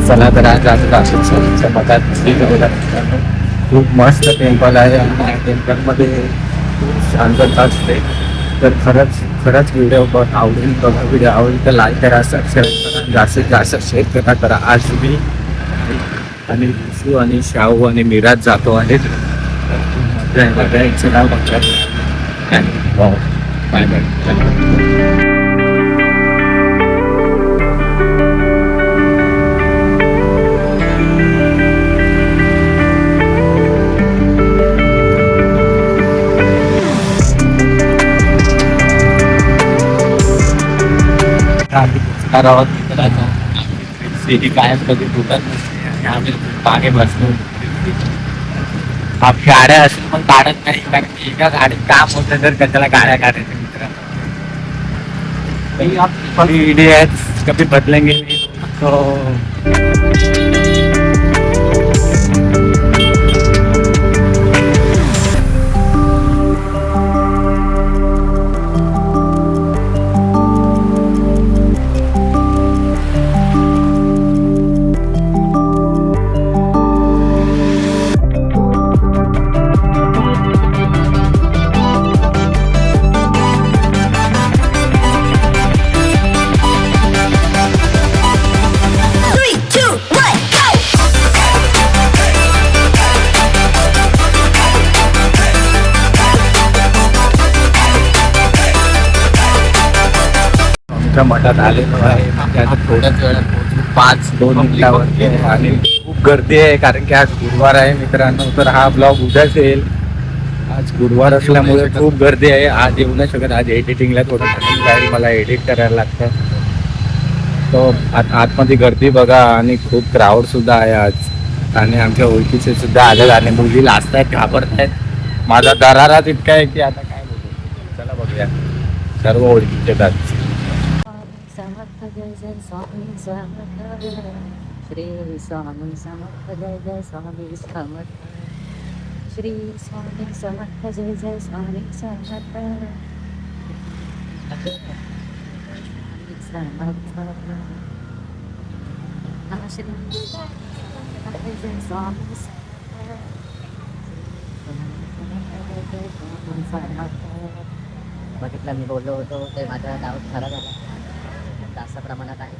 चला तर आज स्वामींच्या मठात खूप मस्त टेम्पल आहे आणि या टेम्पलमध्ये खूप शांतता असते. तर खरंच खरंच व्हिडिओ आवडेल बघा. व्हिडिओ आवडेल तर लाईक करा, सबस्क्राईब करा, जास्तीत जास्त शेअर करा. आज मी आणि विशू आणि शाहू आणि मिराज जातो आहे. चला बाय बाय. कायम कधी फुटत नसते आणि आम्ही मागे बसलो. गाड्या असून पण काढत नाही, कारण एका गाडीत काम होतं तर कशाला गाड्या काढायच्या मित्र. कभी बदलेंगे तो. मठात आलेलो आहे. आता थोड्याच वेळात पोहोचू, 5-2 मिनिटावरती आहे आणि खूप गर्दी आहे कारण की आज गुरुवार आहे मित्रांनो. तर हा ब्लॉग उद्याच येईल. आज गुरुवार असल्यामुळे खूप गर्दी आहे. आज येऊ नाही शकत. आज एडिटिंगला थोडं टाइम जाईल, मला एडिट करायला लागतं. तो आतमध्ये गर्दी बघा आणि खूप क्राऊड सुद्धा आहे आज. आणि आमच्या ओळखीचे सुद्धा आले आणि मुली लाजत आहेत, घाबरत आहेत. माझा दरारा तितका आहे की आता काय बोलू. चला बघूया. सर्व ओळखीचे आहेत. समर्थ जय जय स्वामी समर्थ श्री स्वामी समर्थ जय जय स्वामी समर्थ श्री स्वामी समर्थ जय जय स्वामी समर्थ बघितलं मी बोललो होतो ते माझा डाऊट खरा झाला. जास्त प्रमाणात आहे.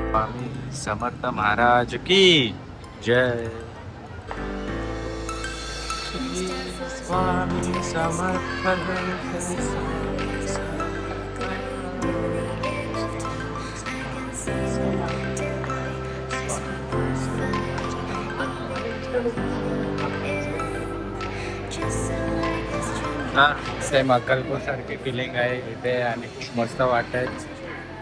स्वामी समर्थ महाराज की जय. श्री स्वामी समर्थ सेम अक्कलकोट सारखी फिलिंग आहे इथे आणि खूप मस्त वाटतंय.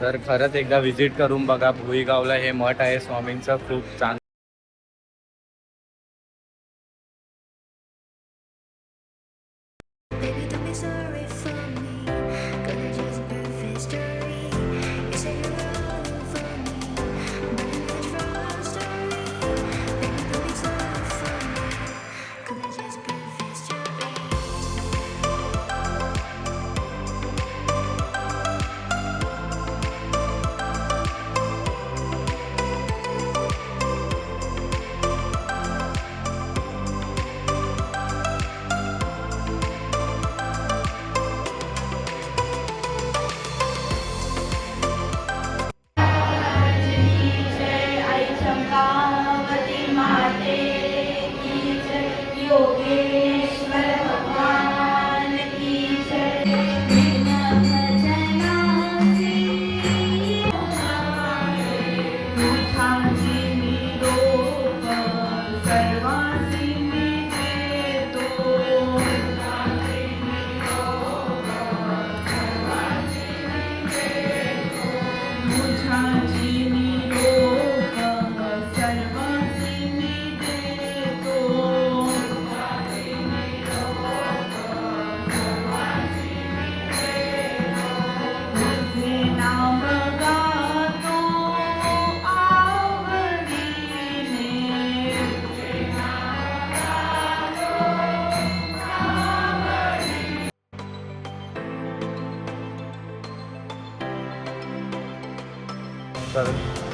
तर खरंच एकदा व्हिजिट करून बघा. भुईगावला हे मठ आहे स्वामींचं, खूप चांगलं.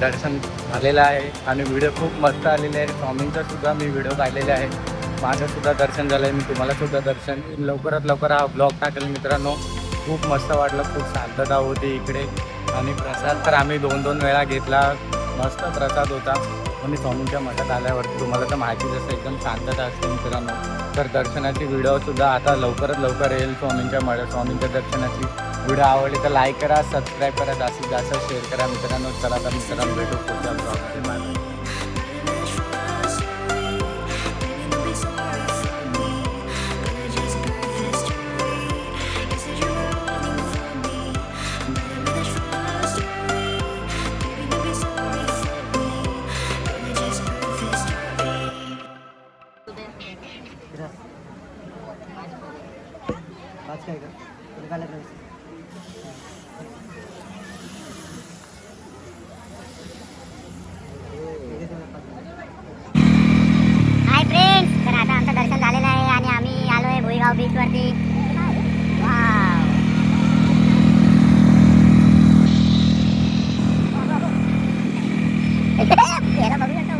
दर्शन झालेलं आहे आणि व्हिडिओ खूप मस्त आलेले आहे. स्वामींचा सुद्धा मी व्हिडिओ पाहिलेले आहे. माझं सुद्धा दर्शन झालं आहे. मी तुम्हाला सुद्धा दर्शन लवकरात लवकर हा ब्लॉग टाकेल मित्रांनो. खूप मस्त वाटलं. खूप शांतता होती इकडे आणि प्रसाद तर आम्ही 2-2 वेळा घेतला. मस्त प्रसाद होता. आणि स्वामींच्या मठात आल्यावरती तुम्हाला तर माहितीच असतं एकदम शांतता असते मित्रांनो. तर दर्शनाची व्हिडिओसुद्धा आता लवकरात लवकर येईल स्वामींच्या मठात. स्वामींच्या दर्शनाची व्हिडिओ आवडली तर लाईक करा, सबस्क्राईब करा, जास्तीत जास्त शेअर करा मित्रांनो. चला तर मित्रांनो भेटू पुढच्या ब्लॉगमध्ये. हाय फ्रेंड्स, तर आता आमचं दर्शन झालेलं आहे आणि आम्ही आलोय भुईगाव बीच वरती. वाव, याला बघू शकतो.